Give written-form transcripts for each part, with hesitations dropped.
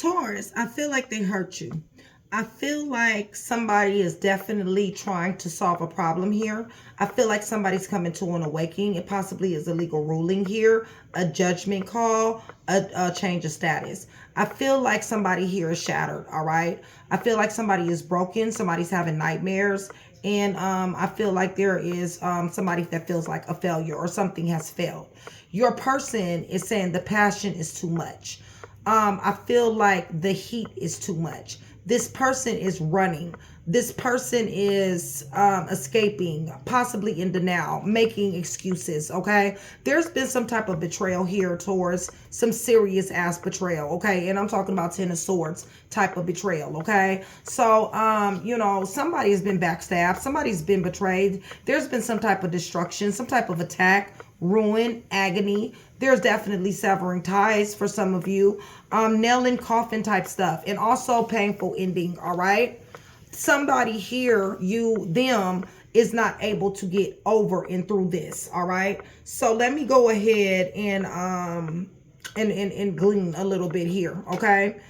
Taurus, I feel like they hurt you. I feel like somebody is definitely trying to solve a problem here. I feel like somebody's coming to an awakening. It possibly is a legal ruling here, a judgment call, a change of status. I feel like somebody here is shattered, all right? I feel like somebody is broken. Somebody's having nightmares. And I feel like there is somebody that feels like a failure or something has failed. Your person is saying the passion is too much. I feel like the heat is too much. This person is running. This person is escaping, possibly in denial, making excuses, okay? There's been some type of betrayal here towards some serious ass betrayal, okay? And I'm talking about Ten of Swords type of betrayal, okay? So, you know, somebody has been backstabbed. Somebody's been betrayed. There's been some type of destruction, some type of attack, ruin, agony. There's definitely severing ties for some of you, nail and coffin type stuff, and also painful ending, all right? Somebody here, them, is not able to get over and through this, all right? So let me go ahead and glean a little bit here, okay?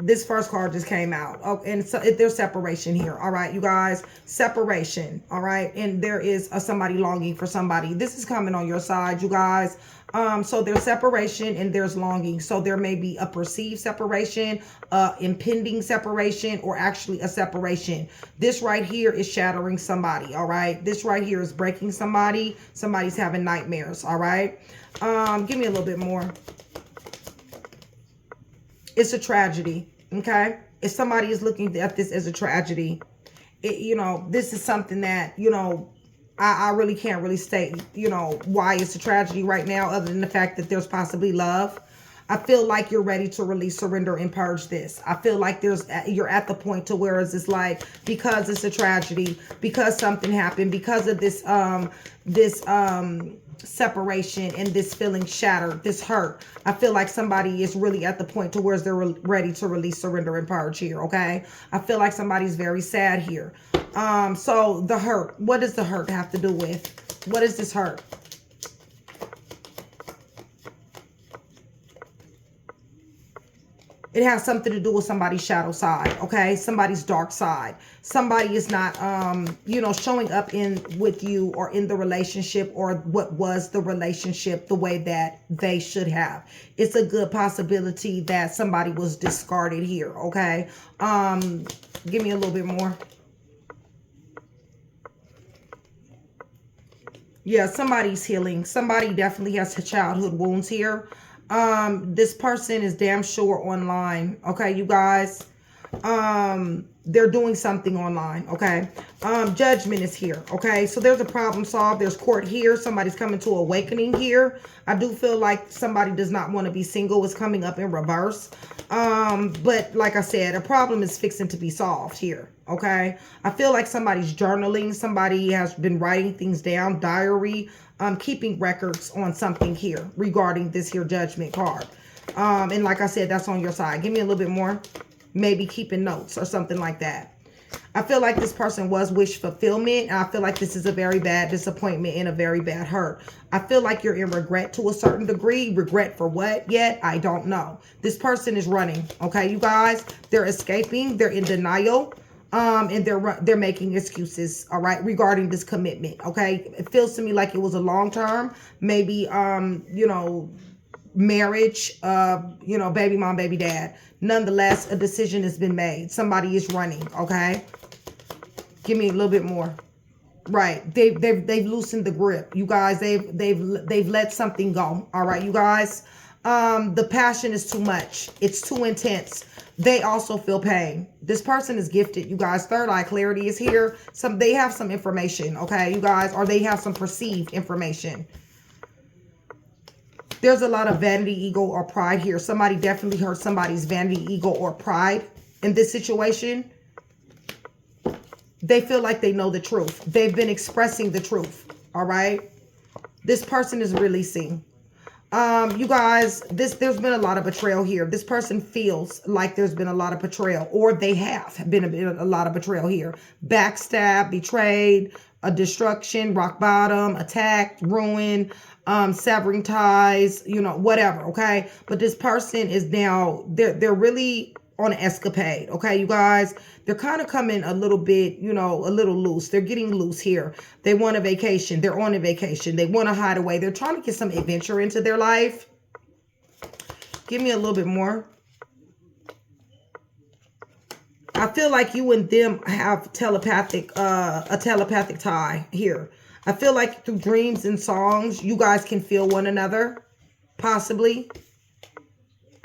This first card just came out. Oh, and so there's separation here. All right, you guys, separation. All right. And there is somebody longing for somebody. This is coming on your side, you guys. So there's separation and there's longing. So there may be a perceived separation, impending separation, or actually a separation. This right here is shattering somebody. All right. This right here is breaking somebody. Somebody's having nightmares. All right. Give me a little bit more. It's a tragedy, okay? If somebody is looking at this as a tragedy, you know, this is something that, you know, I really can't really state, you know, why it's a tragedy right now, other than the fact that there's possibly love. I feel like you're ready to release, surrender, and purge this. I feel like you're at the point to where it's like, because it's a tragedy, because something happened, because of this, separation and this feeling shattered, this hurt. I feel like somebody is really at the point to where they're ready to release, surrender, and purge here, okay? I feel like somebody's very sad here. So the hurt, what does the hurt have to do with? What is this hurt? It has something to do with somebody's shadow side, okay? Somebody's dark side. Somebody is not, you know, showing up with you or in the relationship, or what was the relationship the way that they should have. It's a good possibility that somebody was discarded here, okay? Give me a little bit more. Yeah, somebody's healing. Somebody definitely has childhood wounds here. This person is damn sure online, okay, you guys? They're doing something online, okay? Judgment is here, okay? So there's a problem solved. There's court here. Somebody's coming to awakening here. I do feel like somebody does not want to be single. It's coming up in reverse. But like I said, a problem is fixing to be solved here, okay? I feel like somebody's journaling. Somebody has been writing things down, diary, keeping records on something here regarding this here judgment card. And like I said, that's on your side. Give me a little bit more. Maybe keeping notes or something like that. I feel like this person was wish fulfillment. I feel like this is a very bad disappointment and a very bad hurt. I feel like you're in regret to a certain degree. Regret for what yet? I don't know. This person is running. Okay, you guys, they're escaping. They're in denial. And they're making excuses, all right, regarding this commitment, okay? It feels to me like it was a long term, maybe, you know, marriage, you know, baby mom, baby dad. Nonetheless, a decision has been made. Somebody is running, okay? Give me a little bit more. Right, they've loosened the grip, you guys. They've let something go, all right, you guys. The passion is too much. It's too intense. They also feel pain. This person is gifted, you guys. Third eye clarity is here. They have some information, okay, you guys, or they have some perceived information. There's a lot of vanity, ego, or pride here. Somebody definitely hurt somebody's vanity, ego, or pride in this situation. They feel like they know the truth. They've been expressing the truth, all right? This person is releasing. You guys, there's been a lot of betrayal here. This person feels like there's been a lot of betrayal, or they have been a lot of betrayal here. Backstab, betrayed, a destruction, rock bottom, attack, ruin, severing ties, you know, whatever, okay? But this person is now, they're really on an escapade, okay, you guys? They're kind of coming a little bit, you know, a little loose. They're getting loose here. They want a vacation. They're on a vacation. They want to hide away. They're trying to get some adventure into their life. Give me a little bit more. I feel like you and them have a telepathic tie here. I feel like through dreams and songs, you guys can feel one another, possibly.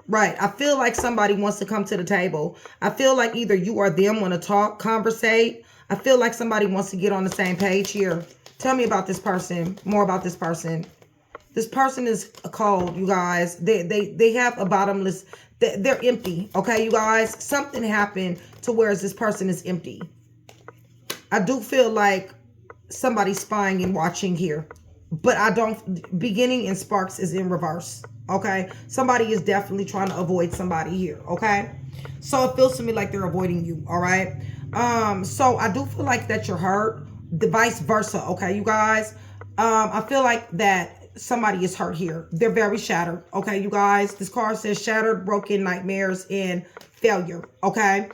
Right. I feel like somebody wants to come to the table. I feel like either you or them want to talk, conversate. I feel like somebody wants to get on the same page here. Tell me about this person. More about this person. This person is cold, you guys. They have a bottomless... They're empty, okay, you guys? Something happened to where this person is empty. I do feel like somebody's spying and watching here. But I don't... Beginning in sparks is in reverse, okay? Somebody is definitely trying to avoid somebody here, okay? So it feels to me like they're avoiding you, all right? So I do feel like that you're hurt. The vice versa, okay, you guys? I feel like that somebody is hurt here. They're very shattered, okay, you guys? This card says shattered, broken, nightmares, and failure, okay?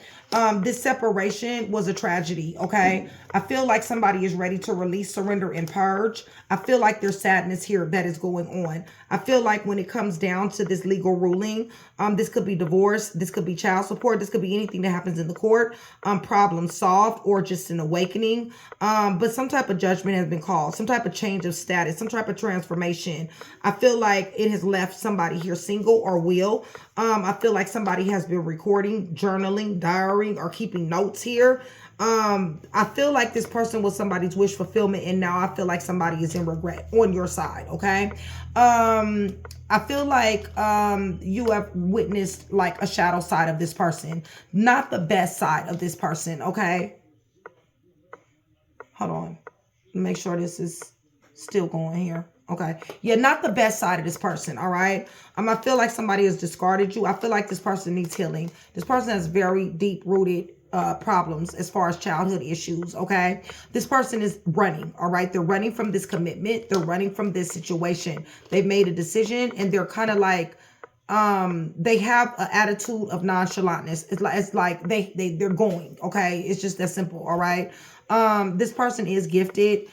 This separation was a tragedy, okay? I feel like somebody is ready to release, surrender, and purge. I feel like there's sadness here that is going on. I feel like when it comes down to this legal ruling, this could be divorce, this could be child support, this could be anything that happens in the court, problem solved, or just an awakening. But some type of judgment has been called, some type of change of status, some type of transformation. I feel like it has left somebody here single or will. I feel like somebody has been recording, journaling, diarying, or keeping notes here. I feel like this person was somebody's wish fulfillment, and now I feel like somebody is in regret on your side, okay? I feel like you have witnessed like a shadow side of this person, not the best side of this person, okay? Hold on. Make sure this is still going here. Okay. Yeah, not the best side of this person, all right? I feel like somebody has discarded you. I feel like this person needs healing. This person has very deep-rooted problems as far as childhood issues, okay? This person is running, all right? They're running from this commitment. They're running from this situation. They've made a decision, and they're kind of like, they have an attitude of nonchalantness. It's like they're going, okay? It's just that simple, all right? This person is gifted.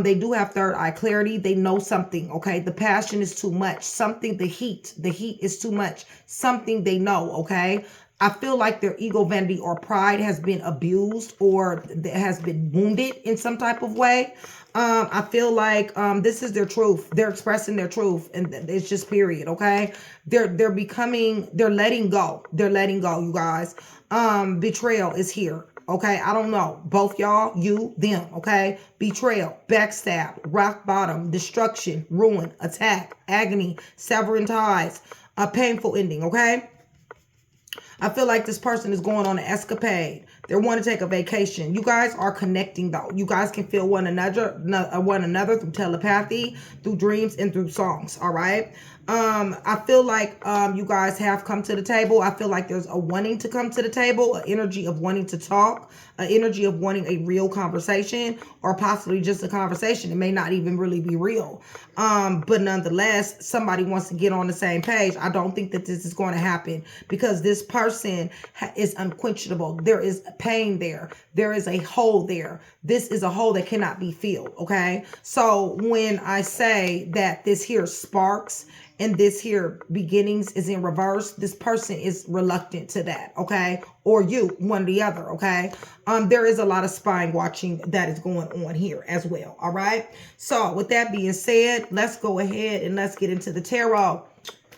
They do have third eye clarity. They know something, okay? The passion is too much. Something, the heat is too much. Something they know, okay? I feel like their ego, vanity, or pride has been abused or has been wounded in some type of way. I feel like this is their truth. They're expressing their truth, and it's just period, okay? They're letting go. They're letting go, you guys. Betrayal is here. Okay, I don't know. Both y'all, you, them, okay? Betrayal, backstab, rock bottom, destruction, ruin, attack, agony, severing ties, a painful ending, okay? I feel like this person is going on an escapade. They want to take a vacation. You guys are connecting though. You guys can feel one another through telepathy, through dreams, and through songs, all right? I feel like you guys have come to the table. I feel like there's a wanting to come to the table, an energy of wanting to talk, an energy of wanting a real conversation, or possibly just a conversation. It may not even really be real. But nonetheless, somebody wants to get on the same page. I don't think that this is going to happen because this person is unquenchable. There is pain there. There is a hole there. This is a hole that cannot be filled, okay? So when I say that this here sparks and this here beginnings is in reverse, this person is reluctant to that, okay? Or you, one or the other, okay? There is a lot of spying watching that is going on here as well, all right? So with that being said, let's go ahead and let's get into the tarot.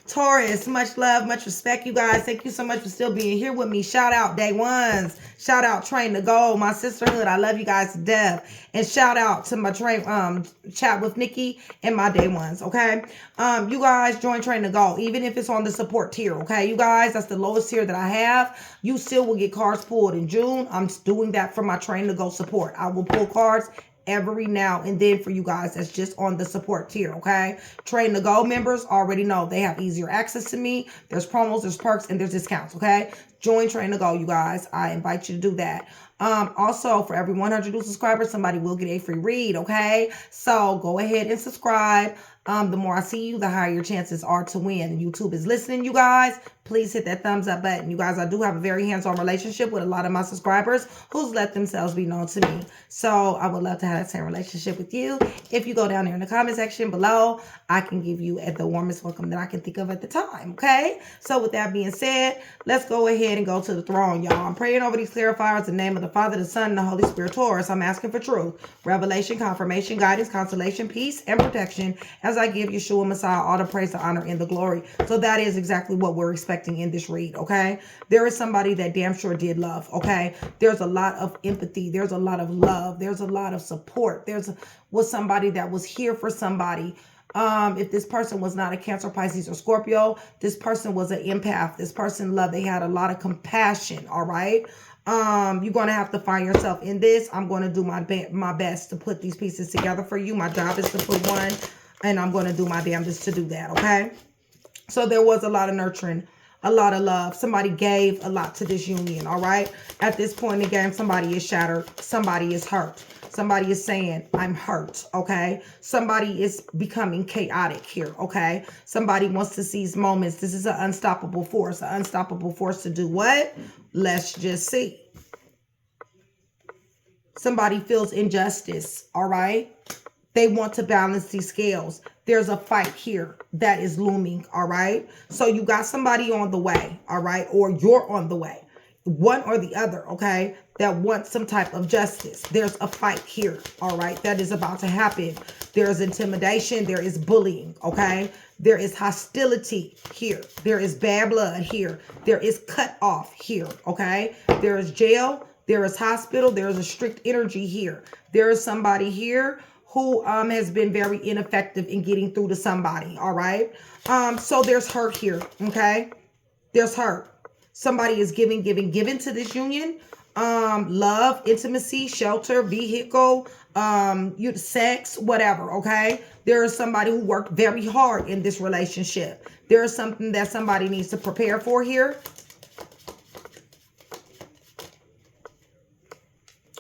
Taurus, much love, much respect, you guys. Thank you so much for still being here with me. Shout out day ones. Shout out Train to Go, my sisterhood. I love you guys to death. And shout out to my chat with Nikki and my day ones, okay? You guys join Train to Go, even if it's on the support tier, okay? You guys, that's the lowest tier that I have. You still will get cards pulled in June. I'm doing that for my Train to Go support. I will pull cards every now and then for you guys that's just on the support tier, okay? Train to Go members already know they have easier access to me. There's promos, there's perks, and there's discounts, okay? Join Train to Go, you guys. I invite you to do that. Also, for every 100 new subscribers, somebody will get a free read, okay? So go ahead and subscribe. The more I see you, the higher your chances are to win. YouTube is listening, you guys. Please hit that thumbs up button. You guys, I do have a very hands-on relationship with a lot of my subscribers who's let themselves be known to me. So I would love to have that same relationship with you. If you go down there in the comment section below, I can give you the warmest welcome that I can think of at the time, okay? So with that being said, let's go ahead and go to the throne, y'all. I'm praying over these clarifiers in the name of the Father, the Son, and the Holy Spirit. Taurus, I'm asking for truth, revelation, confirmation, guidance, consolation, peace, and protection as I give Yeshua Messiah all the praise, the honor, and the glory. So that is exactly what we're expecting in this read, okay? There is somebody that damn sure did love, okay? There's a lot of empathy. There's a lot of love. There's a lot of support. Was somebody that was here for somebody. If this person was not a Cancer, Pisces, or Scorpio, this person was an empath. This person loved. They had a lot of compassion, all right? You're going to have to find yourself in this. I'm going to do my best to put these pieces together for you. My job is to put one, and I'm going to do my damnedest to do that, okay? So there was a lot of nurturing, a lot of love. Somebody gave a lot to this union, all right? At this point in the game, somebody is shattered. Somebody is hurt. Somebody is saying, I'm hurt, okay? Somebody is becoming chaotic here, okay? Somebody wants to seize moments. This is an unstoppable force. An unstoppable force to do what? Let's just see. Somebody feels injustice, all right? They want to balance these scales. There's a fight here that is looming, all right? So you got somebody on the way, all right? Or you're on the way. One or the other, okay? That wants some type of justice. There's a fight here, all right? That is about to happen. There's intimidation. There is bullying, okay? There is hostility here. There is bad blood here. There is cut off here, okay? There is jail. There is hospital. There is a strict energy here. There is somebody here who has been very ineffective in getting through to somebody, all right? So there's hurt here, okay? There's hurt. Somebody is giving to this union. Love, intimacy, shelter, vehicle, sex, whatever, okay? There is somebody who worked very hard in this relationship. There is something that somebody needs to prepare for here.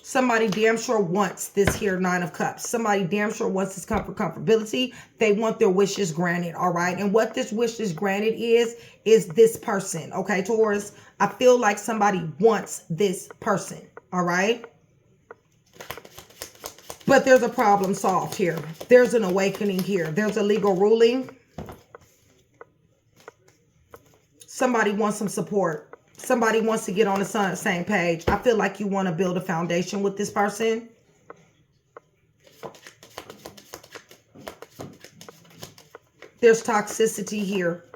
Somebody damn sure wants this here 9 of Cups. Somebody damn sure wants this comfortability. They want their wishes granted, all right? And what this wish is granted is this person, okay, Taurus? I feel like somebody wants this person, all right? But there's a problem solved here. There's an awakening here. There's a legal ruling. Somebody wants some support. Somebody wants to get on the same page. I feel like you want to build a foundation with this person. There's toxicity here.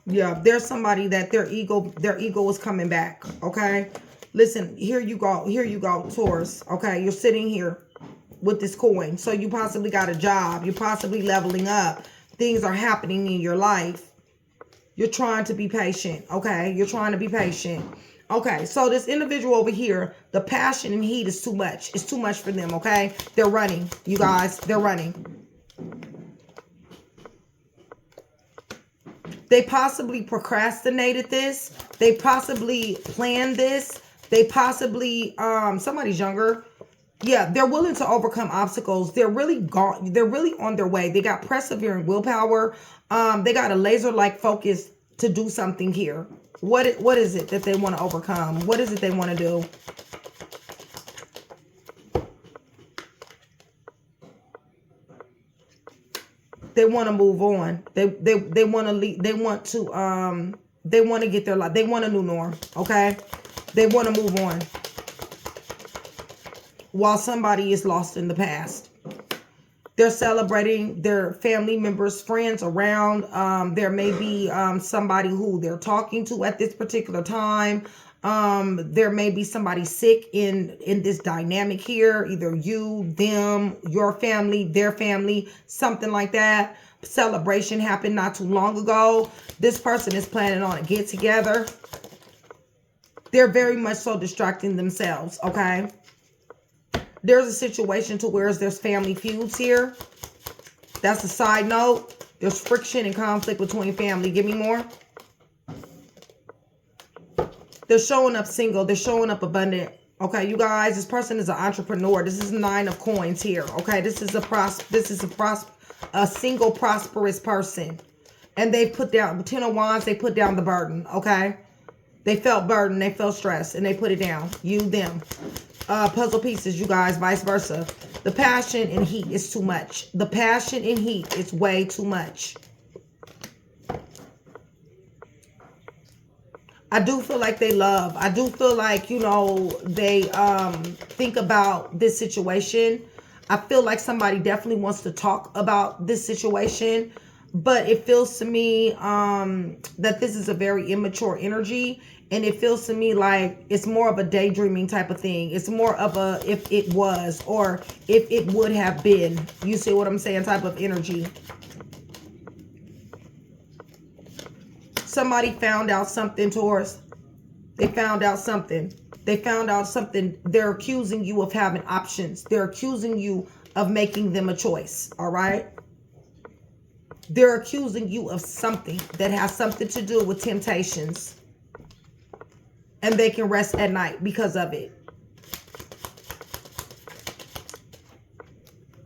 Yeah, there's somebody that their ego is coming back, okay? Listen, here you go, Taurus, okay? You're sitting here with this coin. So you possibly got a job. You're possibly leveling up. Things are happening in your life. You're trying to be patient, okay? You're trying to be patient. Okay, so this individual over here, the passion and heat is too much. It's too much for them, okay? They're running, you guys. They're running. They possibly procrastinated this. They possibly planned this. They possibly, somebody's younger. Yeah, they're willing to overcome obstacles. They're really on their way. They got persevering willpower. They got a laser-like focus to do something here. What is it that they want to overcome? What is it they want to do? They want to move on. They want to lead. They want to get their life. They want a new norm. Okay. They want to move on. While somebody is lost in the past. They're celebrating their family members, friends around. There may be somebody who they're talking to at this particular time. There may be somebody sick in this dynamic here. Either you, them, your family, their family, something like that. celebration happened not too long ago. This person is planning on a get together. They're very much so distracting themselves, okay? There's a situation to where there's family feuds here. That's a side note. There's friction and conflict between family. Give me more. They're showing up single. They're showing up abundant. Okay, you guys, this person is an entrepreneur. This is 9 of coins here. Okay, this is a single prosperous person. And they put down, 10 of wands, they put down the burden. Okay, they felt burden, they felt stress, and they put it down. You, them. Puzzle pieces, you guys, vice versa. The passion and heat is too much. The passion and heat is way too much. I do feel like they love. I do feel like, you know, they think about this situation. I feel like somebody definitely wants to talk about this situation. But it feels to me that this is a very immature energy. And it feels to me like it's more of a daydreaming type of thing. It's more of a if it was or if it would have been. You see what I'm saying? Type of energy. Somebody found out something, Taurus. They found out something. They found out something. They're accusing you of having options. They're accusing you of making them a choice. All right? They're accusing you of something that has something to do with temptations. And they can rest at night because of it.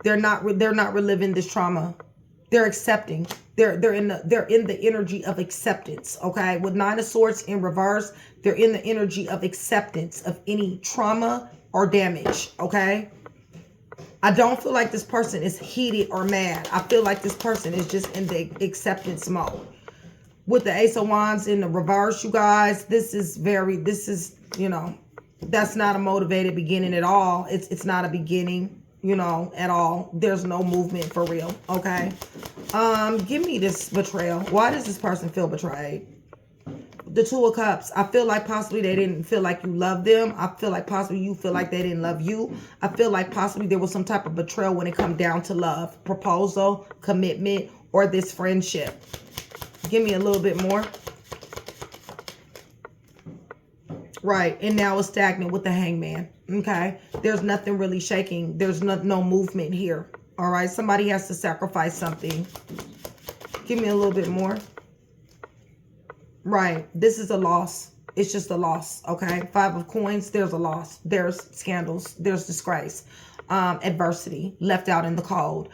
They're not reliving this trauma. They're accepting. They're in the energy of acceptance, okay? With 9 of Swords in reverse, they're in the energy of acceptance of any trauma or damage, okay? I don't feel like this person is heated or mad. I feel like this person is just in the acceptance mode. With the Ace of Wands in the reverse, you guys, this is, you know, that's not a motivated beginning at all. It's not a beginning, you know, at all. There's no movement for real, okay? Give me this betrayal. Why does this person feel betrayed? The 2 of Cups. I feel like possibly they didn't feel like you loved them. I feel like possibly you feel like they didn't love you. I feel like possibly there was some type of betrayal when it comes down to love, proposal, commitment, or this friendship. Give me a little bit more. Right, and now it's stagnant with the Hangman. Okay, there's nothing really shaking. There's no movement here. All right, somebody has to sacrifice something. Give me a little bit more. Right, this is a loss. It's just a loss, okay? 5 of Coins, there's a loss. There's scandals. There's disgrace. Adversity, left out in the cold.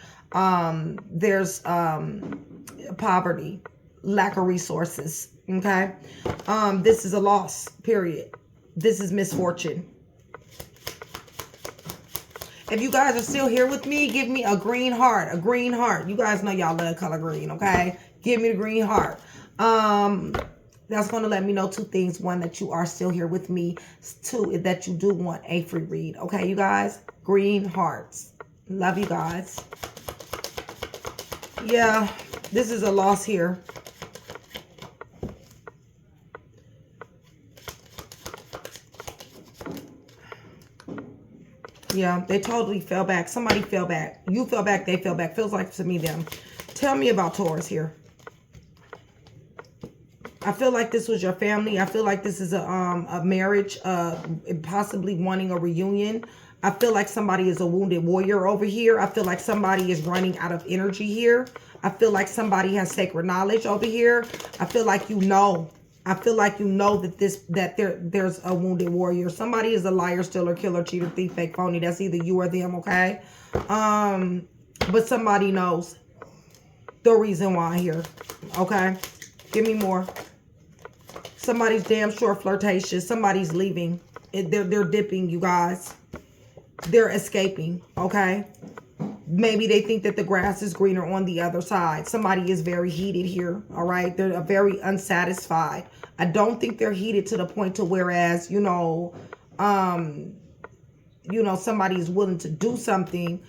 There's poverty, lack of resources, okay? This is a loss, period. This is misfortune. If you guys are still here with me, give me a green heart. A green heart. You guys know y'all love color green, okay? Give me the green heart. That's going to let me know 2 things. 1, that you are still here with me. 2, that you do want a free read. Okay, you guys? Green hearts. Love you guys. Yeah, this is a loss here. Yeah, they totally fell back. Somebody fell back. You fell back, they fell back. Feels like to me them. Tell me about Taurus here. I feel like this was your family. I feel like this is a marriage, possibly wanting a reunion. I feel like somebody is a wounded warrior over here. I feel like somebody is running out of energy here. I feel like somebody has sacred knowledge over here. I feel like you know. I feel like you know that there's a wounded warrior. Somebody is a liar, stealer, killer, cheater, thief, fake, phony. That's either you or them, okay? But somebody knows the reason why here, okay? Give me more. Somebody's damn sure flirtatious. Somebody's leaving. They're dipping, you guys. They're escaping, okay? Maybe they think that the grass is greener on the other side. Somebody is very heated here, all right? They're very unsatisfied. I don't think they're heated to the point to whereas, you know, somebody is willing to do something,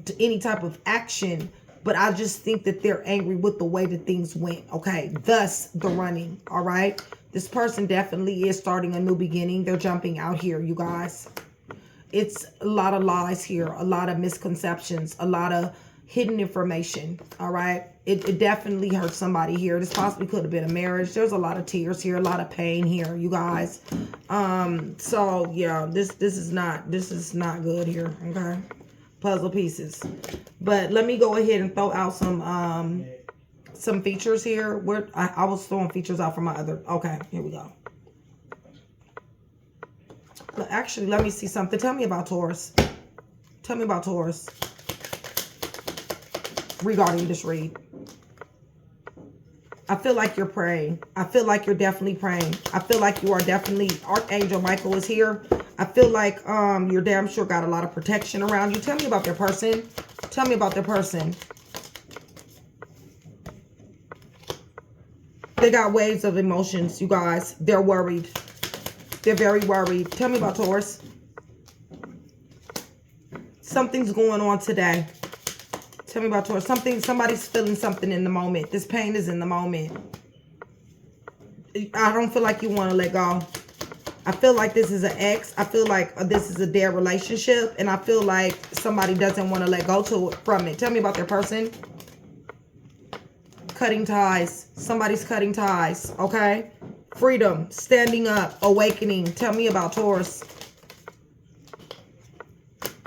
to any type of action. But I just think that they're angry with the way that things went, okay? Thus, the running, all right? This person definitely is starting a new beginning. They're jumping out here, you guys. It's a lot of lies here, a lot of misconceptions, a lot of hidden information. All right. It definitely hurt somebody here. This possibly could have been a marriage. There's a lot of tears here, a lot of pain here, you guys. So yeah, this is not good here. Okay. Puzzle pieces. But let me go ahead and throw out some features here. Where I was throwing features out for my other. Okay, here we go. But actually, let me see something. Tell me about Taurus. Tell me about Taurus regarding this read. I feel like you're praying. I feel like you're definitely praying. I feel like you are definitely, Archangel Michael is here. I feel like you're damn sure got a lot of protection around you. Tell me about their person. Tell me about their person. They got waves of emotions, you guys. They're worried. They're very worried. Tell me about Taurus. Something's going on today. Tell me about Taurus. Somebody's feeling something in the moment. This pain is in the moment. I don't feel like you want to let go. I feel like this is an ex. I feel like this is a dead relationship. And I feel like somebody doesn't want to let go from it. Tell me about their person. Cutting ties. Somebody's cutting ties. Okay. Freedom. Standing up. Awakening. Tell me about Taurus.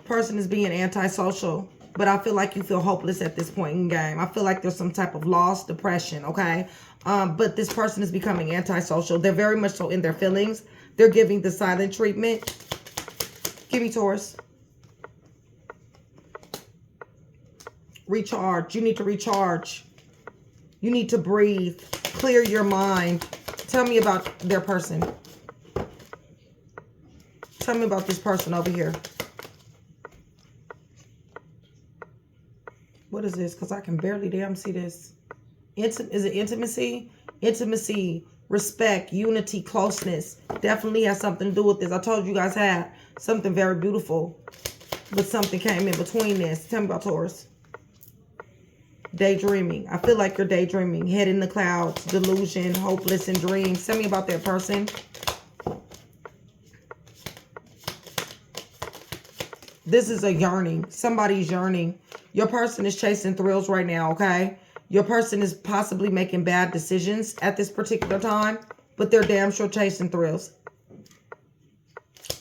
Person is being antisocial. But I feel like you feel hopeless at this point in the game. I feel like there's some type of loss, depression, okay? But this person is becoming antisocial. They're very much so in their feelings. They're giving the silent treatment. Give me Taurus. Recharge. You need to recharge. You need to breathe. Clear your mind. Tell me about their person. Tell me about this person over here. What is this? Because I can barely damn see this. Is it intimacy? Intimacy, respect, unity, closeness. Definitely has something to do with this. I told you guys had something very beautiful. But something came in between this. Tell me about Taurus. Daydreaming. I feel like you're daydreaming. Head in the clouds. Delusion. Hopeless in dreams. Tell me about that person. This is a yearning. Somebody's yearning. Your person is chasing thrills right now, okay? Your person is possibly making bad decisions at this particular time, but they're damn sure chasing thrills.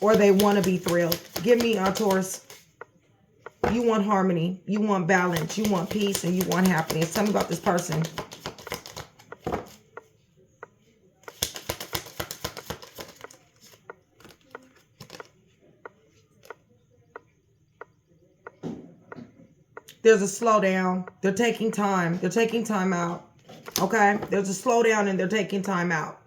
Or they want to be thrilled. Give me Taurus. You want harmony. You want balance. You want peace, and you want happiness. Tell me about this person. There's a slowdown. They're taking time. They're taking time out. Okay? There's a slowdown and they're taking time out.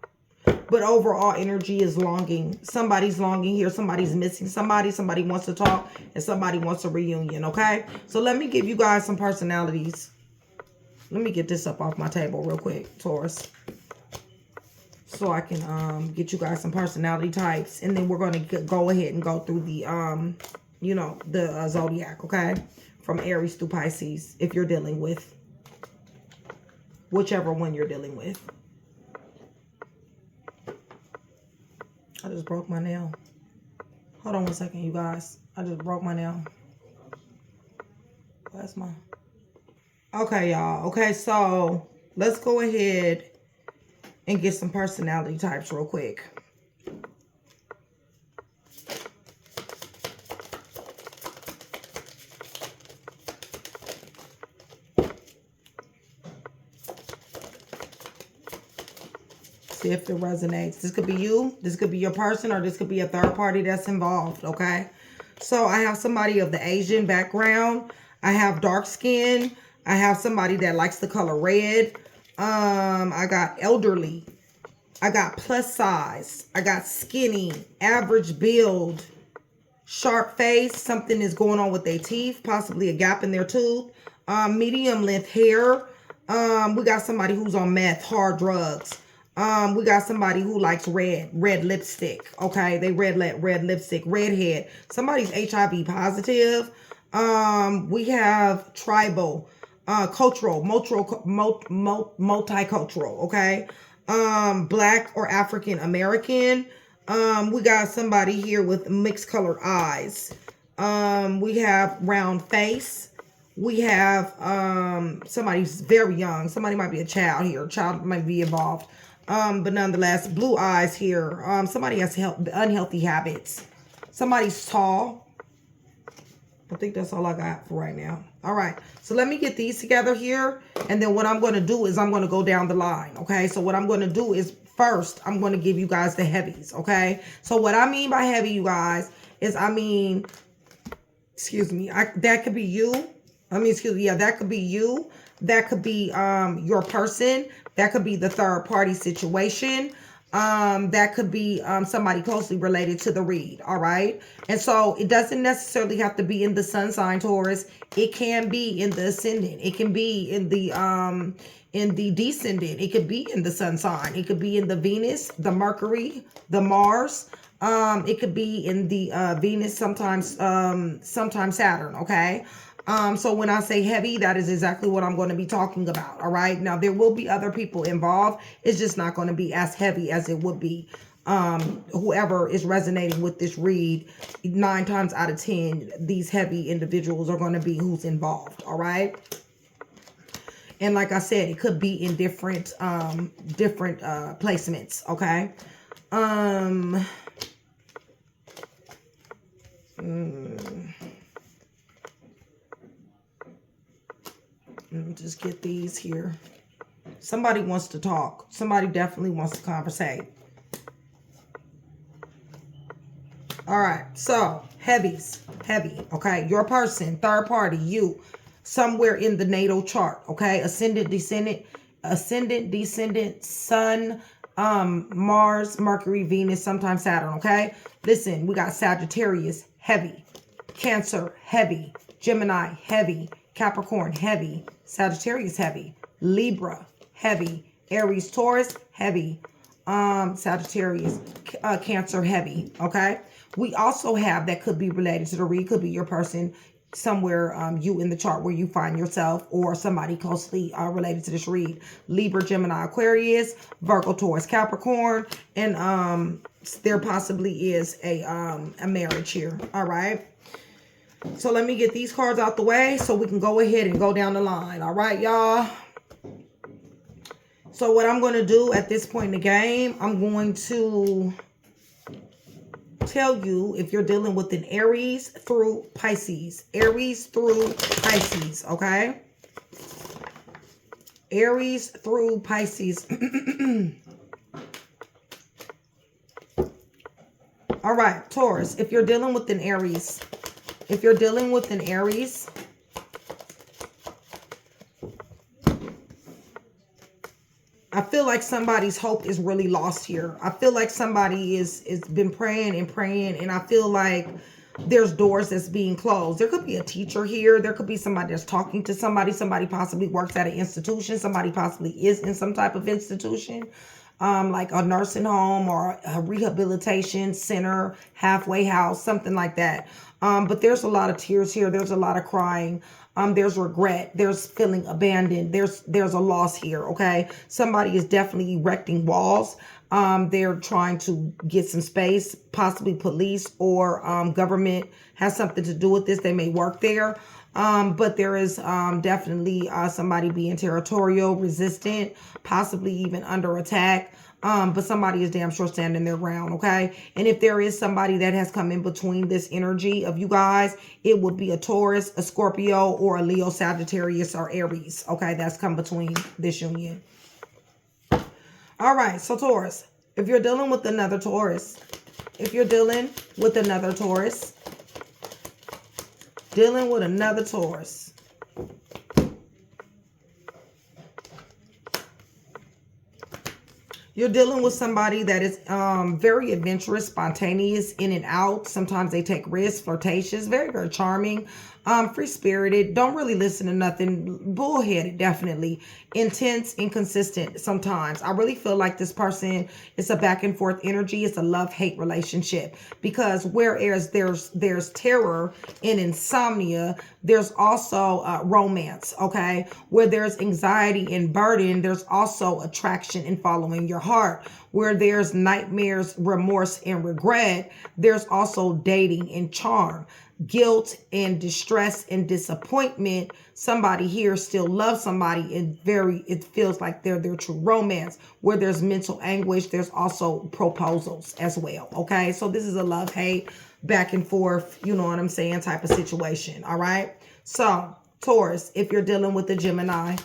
But overall energy is longing. Somebody's longing here. Somebody's missing somebody. Somebody wants to talk and somebody wants a reunion. Okay? So let me give you guys some personalities. Let me get this up off my table real quick, Taurus. So I can get you guys some personality types. And then we're going to go ahead and go through the, the Zodiac. Okay? From Aries through Pisces, if you're dealing with whichever one you're dealing with. I just broke my nail. Hold on one second, you guys. I just broke my nail. Where's my... Okay, y'all. Okay, so let's go ahead and get some personality types real quick. See if it resonates. This could be you, this could be your person, or this could be a third party that's involved, okay? So I have somebody of the Asian background. I have dark skin. I have somebody that likes the color red. I got elderly. I got plus size. I got skinny, average build, sharp face. Something is going on with their teeth, possibly a gap in their tooth. Medium length hair. We got somebody who's on meth, hard drugs. We got somebody who likes red lipstick. Okay, they red lipstick, redhead. Somebody's HIV positive. We have tribal, cultural, multicultural. Okay, black or African American. We got somebody here with mixed colored eyes. We have round face. We have somebody's very young. Somebody might be a child here. A child might be involved. But nonetheless, blue eyes here. Somebody has unhealthy habits. Somebody's tall. I think that's all I got for right now. All right. So let me get these together here. And then what I'm going to do is I'm going to go down the line. Okay. So what I'm going to do is first, I'm going to give you guys the heavies. Okay. So what I mean by heavy, you guys, is excuse me, that could be you. Excuse me. Yeah, that could be you. That could be your person. That could be the third party situation. That could be somebody closely related to the read. All right. And so it doesn't necessarily have to be in the sun sign, Taurus. It can be in the ascendant. It can be in the descendant. It could be in the sun sign. It could be in the Venus, the Mercury, the Mars. It could be in the Venus, sometimes Saturn. Okay. So when I say heavy, that is exactly what I'm going to be talking about. All right. Now, there will be other people involved. It's just not going to be as heavy as it would be. Whoever is resonating with this read, 9 times out of 10, these heavy individuals are going to be who's involved. All right. And like I said, it could be in different placements. Okay. Let me just get these here. Somebody wants to talk. Somebody definitely wants to conversate. All right. So heavies, heavy. Okay. Your person, third party, you, somewhere in the natal chart. Okay. Ascendant, descendant, sun, Mars, Mercury, Venus, sometimes Saturn. Okay. Listen, we got Sagittarius, heavy. Cancer, heavy. Gemini, heavy. Capricorn, heavy. Sagittarius, heavy. Libra, heavy. Aries, Taurus, heavy. Sagittarius, Cancer, heavy. Okay. We also have, that could be related to the read, could be your person somewhere, you in the chart where you find yourself, or somebody closely related to this read. Libra, Gemini, Aquarius, Virgo, Taurus, Capricorn, and there possibly is a marriage here. All right. So let me get these cards out the way so we can go ahead and go down the line. All right, y'all. So what I'm going to do at this point in the game, I'm going to tell you if you're dealing with an Aries through Pisces. Aries through Pisces, okay? Aries through Pisces. All right, Taurus, if you're dealing with an Aries, I feel like somebody's hope is really lost here. I feel like somebody is been praying, and I feel like there's doors that's being closed. There could be a teacher here. There could be somebody that's talking to somebody. Somebody possibly works at an institution. Somebody possibly is in some type of institution, like a nursing home or a rehabilitation center, halfway house, something like that. But there's a lot of tears here. There's a lot of crying. There's regret. There's feeling abandoned. There's a loss here. Okay. Somebody is definitely erecting walls. They're trying to get some space, possibly police or government has something to do with this. They may work there. But there is definitely somebody being territorial, resistant, possibly even under attack. But somebody is damn sure standing their ground, okay? And if there is somebody that has come in between this energy of you guys, it would be a Taurus, a Scorpio, or a Leo, Sagittarius, or Aries, okay? That's come between this union. All right, so Taurus, if you're dealing with another Taurus, you're dealing with somebody that is very adventurous, spontaneous, in and out. Sometimes they take risks, flirtatious, very, very charming, free-spirited, don't really listen to nothing, bullheaded, definitely, intense, inconsistent sometimes. I really feel like this person, it's a back and forth energy. It's a love-hate relationship, because whereas there's terror and insomnia, there's also romance, okay? Where there's anxiety and burden, there's also attraction and following your heart. Where there's nightmares, remorse, and regret, there's also dating and charm. guilt and distress and disappointment, somebody here still loves somebody, and it feels like they're their true romance. Where there's mental anguish, there's also proposals as well. Okay, so this is a love-hate, back and forth, you know what I'm saying, type of situation. All right, so Taurus, if you're dealing with the Gemini,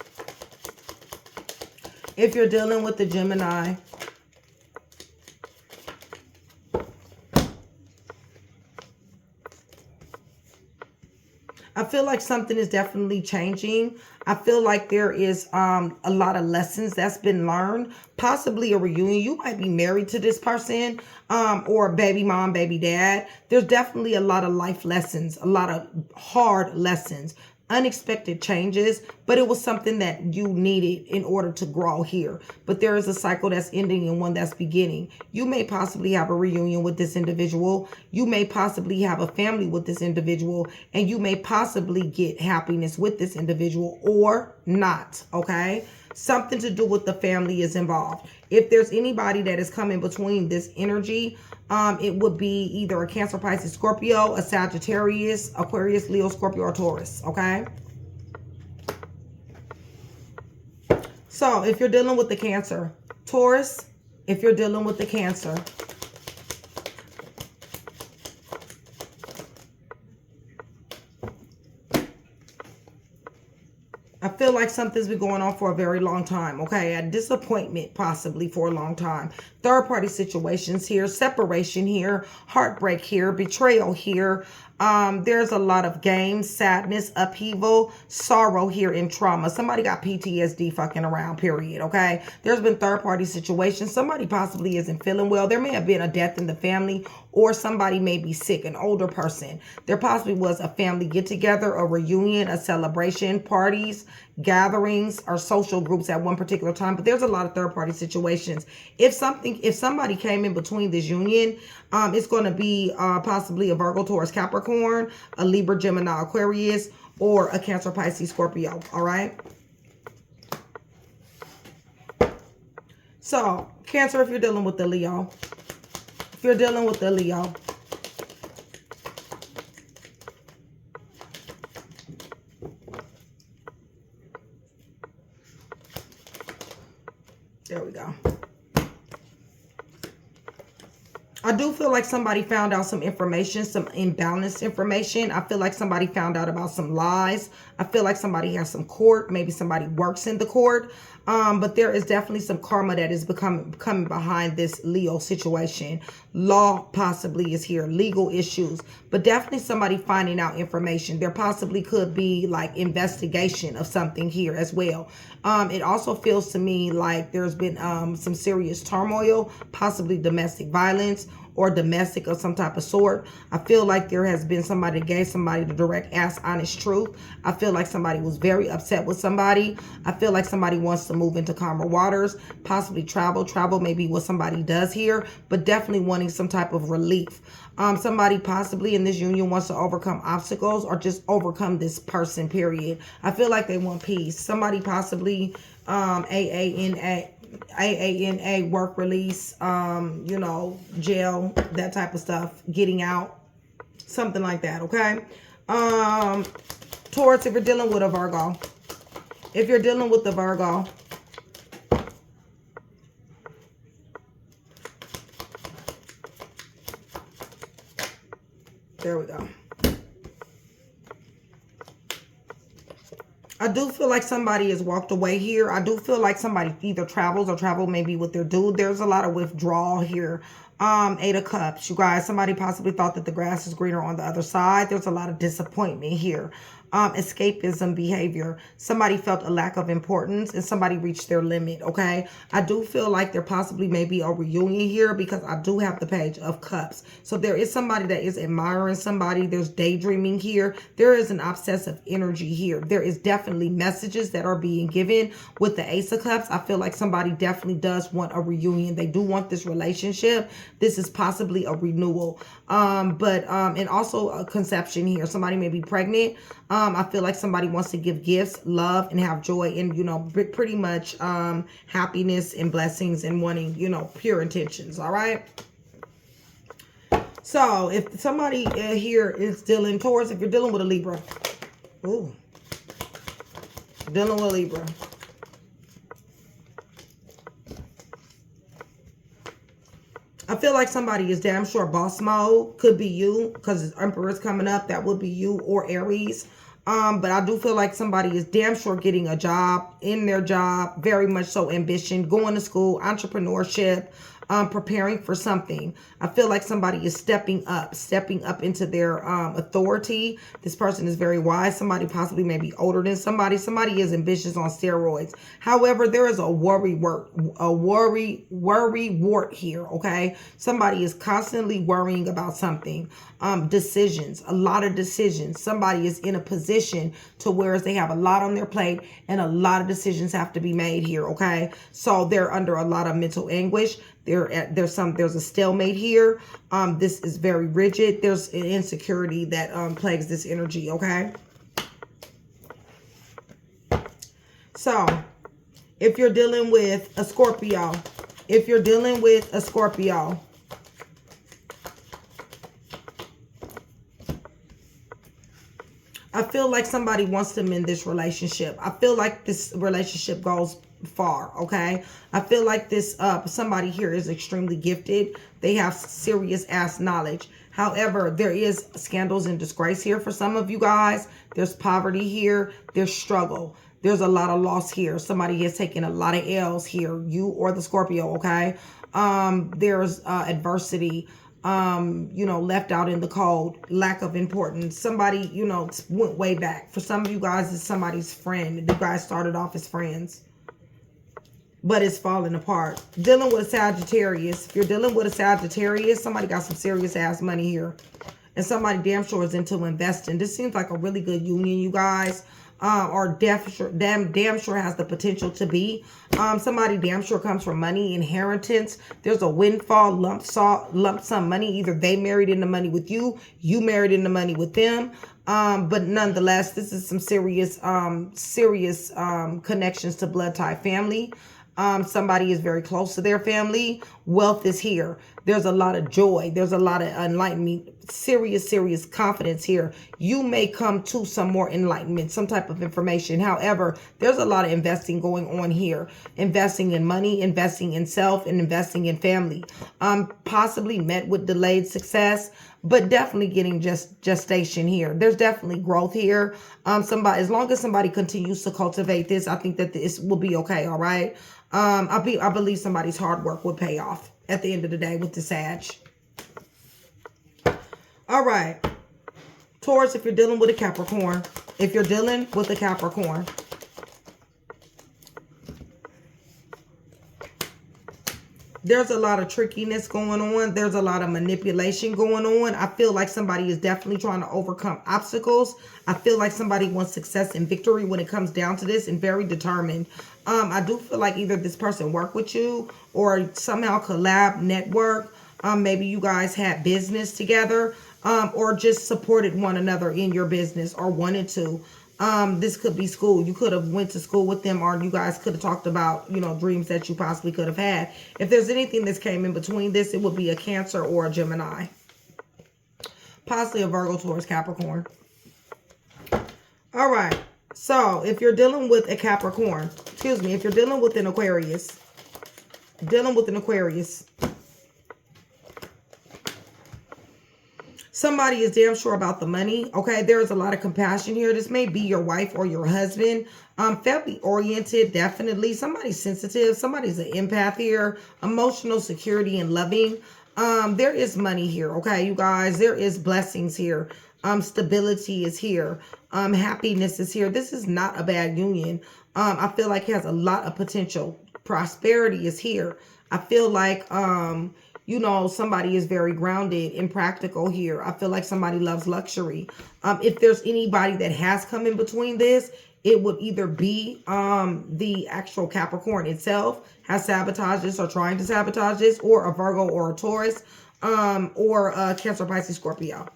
I feel like something is definitely changing. I feel like there is a lot of lessons that's been learned. Possibly a reunion. You might be married to this person, or baby mom, baby dad. There's definitely a lot of life lessons, a lot of hard lessons, unexpected changes, but it was something that you needed in order to grow here. But there is a cycle that's ending and one that's beginning. You may possibly have a reunion with this individual. You may possibly have a family with this individual, and you may possibly get happiness with this individual or not. Okay, something to do with the family is involved. If there's anybody that is coming between this energy, it would be either a Cancer, Pisces, Scorpio, a Sagittarius, Aquarius, Leo, Scorpio, or Taurus. Okay, so if you're dealing with the Cancer, Taurus, if you're dealing with the Cancer, I feel like something's been going on for a very long time, okay? A disappointment possibly for a long time. Third-party situations here, separation here, heartbreak here, betrayal here. There's a lot of games, sadness, upheaval, sorrow here, and trauma. Somebody got PTSD fucking around, period, okay? There's been third-party situations. Somebody possibly isn't feeling well. There may have been a death in the family, or somebody may be sick, an older person. There possibly was a family get-together, a reunion, a celebration, parties, gatherings, or social groups at one particular time. But there's a lot of third-party situations. If somebody came in between this union, it's going to be possibly a Virgo, Taurus, Capricorn, a Libra, Gemini, Aquarius, or a Cancer, Pisces, Scorpio. All right. So Cancer, if you're dealing with the Leo, there we go. I do feel like somebody found out some information, some imbalanced information. I feel like somebody found out about some lies. I feel like somebody has some court. Maybe somebody works in the court. But there is definitely some karma that is coming behind this Leo situation. Law possibly is here. Legal issues. But definitely somebody finding out information. There possibly could be like investigation of something here as well. It also feels to me like there's been some serious turmoil, possibly domestic violence or domestic of some type of sort. I feel like there has been somebody that gave somebody the direct ass honest truth. I feel like somebody was very upset with somebody. I feel like somebody wants to move into calmer waters, possibly travel. Travel may be what somebody does here, but definitely wanting some type of relief. Somebody possibly in this union wants to overcome obstacles or just overcome this person, period. I feel like they want peace. Somebody possibly AANA, work release, you know, jail, that type of stuff, getting out, something like that, okay? Taurus, if you're dealing with a Virgo, there we go. I do feel like somebody has walked away here. I do feel like somebody either travels or travel maybe with their dude. There's a lot of withdrawal here. 8 of Cups, you guys. Somebody possibly thought that the grass is greener on the other side. There's a lot of disappointment here. Escapism behavior. Somebody felt a lack of importance and somebody reached their limit, okay? I do feel like there possibly may be a reunion here because I do have the Page of Cups. So there is somebody that is admiring somebody. There's daydreaming here. There is an obsessive energy here. There is definitely messages that are being given with the Ace of Cups. I feel like somebody definitely does want a reunion. They do want this relationship. This is possibly a renewal. And also a conception here. Somebody may be pregnant. I feel like somebody wants to give gifts, love, and have joy, and, you know, pretty much happiness and blessings and wanting, you know, pure intentions. All right. So if somebody here is dealing towards, if you're dealing with a Libra, ooh, dealing with a Libra, I feel like somebody is damn sure boss mode. Could be you, because Emperor's coming up. That would be you or Aries. But I do feel like somebody is damn sure getting a job, in their job, very much so ambition, going to school, entrepreneurship, preparing for something. I feel like somebody is stepping up into their authority. This person is very wise. Somebody possibly maybe older than somebody. Somebody is ambitious on steroids. However, there is a worry wart here, okay? Somebody is constantly worrying about something. Decisions, a lot of decisions. Somebody is in a position to where they have a lot on their plate and a lot of decisions have to be made here, okay? So they're under a lot of mental anguish. There's a stalemate here. This is very rigid. There's an insecurity that plagues this energy, okay? So if you're dealing with a Scorpio, I feel like somebody wants them in this relationship. I feel like this relationship goes far, okay? I feel like this somebody here is extremely gifted. They have serious ass knowledge. However, there is scandals and disgrace here for some of you guys. There's poverty here. There's struggle. There's a lot of loss here. Somebody has taken a lot of L's here, you or the Scorpio, okay? There's adversity. You know, left out in the cold, lack of importance. Somebody, you know, went way back. For some of you guys, it's somebody's friend. The guys started off as friends, but it's falling apart. Dealing with a Sagittarius. If you're dealing with a Sagittarius, somebody got some serious ass money here. And somebody damn sure is into investing. This seems like a really good union, you guys. Or damn sure has the potential to be. Somebody damn sure comes from money, inheritance. There's a windfall, lump sum money. Either they married into money with you, you married into money with them. But nonetheless, this is some serious connections to blood tie family. Somebody is very close to their family. Wealth is here. There's a lot of joy. There's a lot of enlightenment, serious confidence here. You may come to some more enlightenment, some type of information. However, there's a lot of investing going on here. Investing in money, investing in self, and investing in family. Possibly met with delayed success, but definitely getting gestation here. There's definitely growth here. As long as somebody continues to cultivate this, I think that this will be okay, all right? I believe somebody's hard work will pay off at the end of the day with the Sag. All right. Taurus, if you're dealing with a Capricorn. There's a lot of trickiness going on. There's a lot of manipulation going on. I feel like somebody is definitely trying to overcome obstacles. I feel like somebody wants success and victory when it comes down to this and very determined. I do feel like either this person worked with you or somehow collab, network. Maybe you guys had business together or just supported one another in your business or wanted to. This could be school. You could have went to school with them, or you guys could have talked about, you know, dreams that you possibly could have had. If there's anything that's came in between this, it would be a Cancer or a Gemini. Possibly a Virgo, Taurus, Capricorn. All right. So if you're dealing with a Capricorn, if you're dealing with an Aquarius, somebody is damn sure about the money. Okay, there is a lot of compassion here. This may be your wife or your husband. Family oriented, definitely. Somebody's sensitive. Somebody's an empath here. Emotional security and loving. There is money here. Okay, you guys. There is blessings here. Stability is here. Happiness is here. This is not a bad union. I feel like it has a lot of potential. Prosperity is here. I feel like you know, somebody is very grounded and practical here. I feel like somebody loves luxury. If there's anybody that has come in between this, it would either be the actual Capricorn itself has sabotaged this or trying to sabotage this, or a Virgo or a Taurus, or a Cancer, Pisces, Scorpio.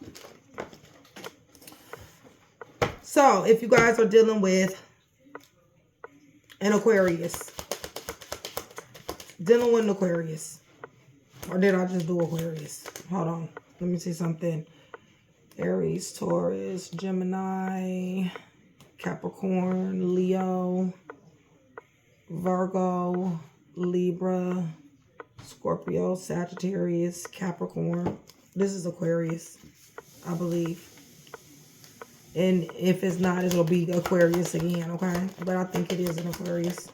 So if you guys are dealing with an Aquarius, or did I just do Aquarius? Hold on. Let me see something. Aries, Taurus, Gemini, Capricorn, Leo, Virgo, Libra, Scorpio, Sagittarius, Capricorn. This is Aquarius, I believe. And if it's not, it'll be Aquarius again, okay? But I think it is an Aquarius.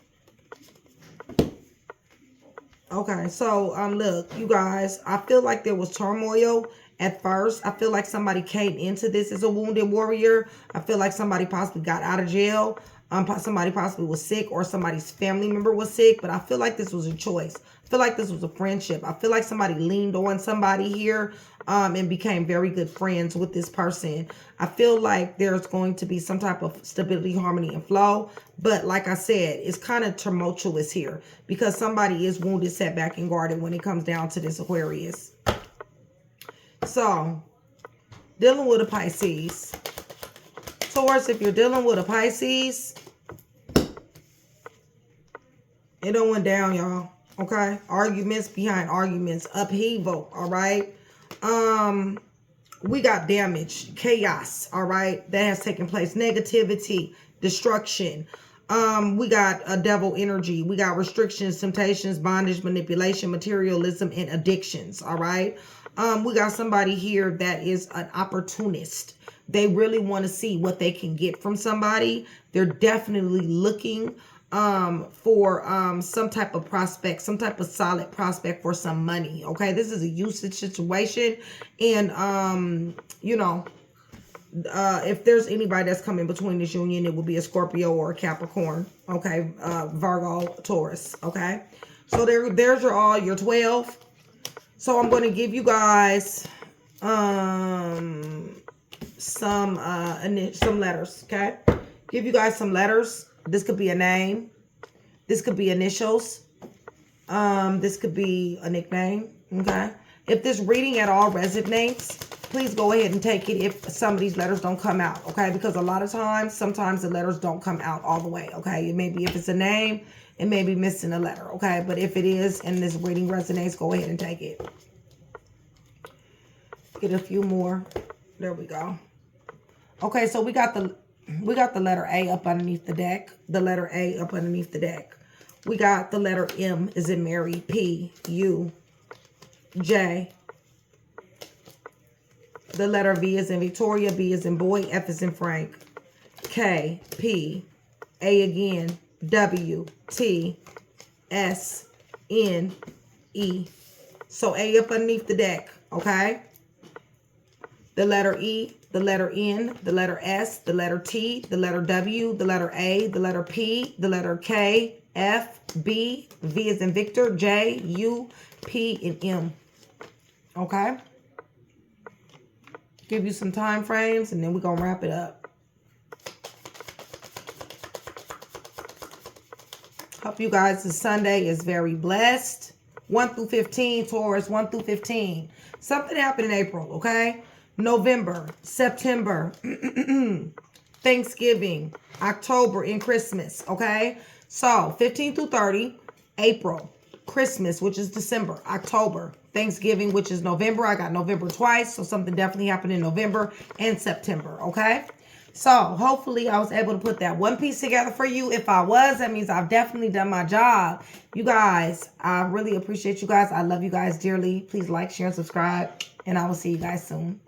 Okay, so look, you guys, I feel like there was turmoil at first. I feel like somebody came into this as a wounded warrior. I feel like somebody possibly got out of jail. Somebody possibly was sick, or somebody's family member was sick, but I feel like this was a choice. I feel like this was a friendship. I feel like somebody leaned on somebody here and became very good friends with this person. I feel like there's going to be some type of stability, harmony, and flow. But like I said, it's kind of tumultuous here because somebody is wounded, setback, and guarded when it comes down to this Aquarius. So, dealing with a Pisces. Taurus, if you're dealing with a Pisces, it done went down, y'all. Okay? Arguments behind arguments. Upheaval. All right? We got damage. Chaos. All right? That has taken place. Negativity. Destruction. We got a devil energy. We got restrictions, temptations, bondage, manipulation, materialism, and addictions. All right? We got somebody here that is an opportunist. They really want to see what they can get from somebody. They're definitely looking for some type of prospect, some type of solid prospect for some money. Okay, this is a usage situation. And, you know, if there's anybody that's coming between this union, it will be a Scorpio or a Capricorn. Okay, Virgo, Taurus. Okay, so there's all your 12. So I'm going to give you guys some letters. Okay, give you guys some letters. This could be a name. This could be initials. This could be a nickname. Okay, if this reading at all resonates, please go ahead and take it if some of these letters don't come out, okay? Because a lot of times, sometimes the letters don't come out all the way, okay? It may be, if it's a name, it may be missing a letter, okay? But if it is and this reading resonates, go ahead and take it. Get a few more. There we go. Okay, so we got the letter A up underneath the deck. The letter A up underneath the deck. We got the letter M as in Mary, P, U, J. The letter V is in Victoria, B is in boy, F is in Frank, K, P, A again, W, T, S, N, E. So A up underneath the deck, okay? The letter E, the letter N, the letter S, the letter T, the letter W, the letter A, the letter P, the letter K, F, B, V is in Victor, J, U, P, and M. Okay? Give you some time frames and then we're going to wrap it up. Hope you guys, this Sunday is very blessed. 1 through 15, Taurus, 1 through 15. Something happened in April, okay? November, September, Thanksgiving, October, and Christmas, okay? So, 15 through 30, April, Christmas, which is December, October, Thanksgiving, which is November. I got November twice, so something definitely happened in November and September, okay? So, hopefully, I was able to put that one piece together for you. If I was, that means I've definitely done my job. You guys, I really appreciate you guys. I love you guys dearly. Please like, share, and subscribe, and I will see you guys soon.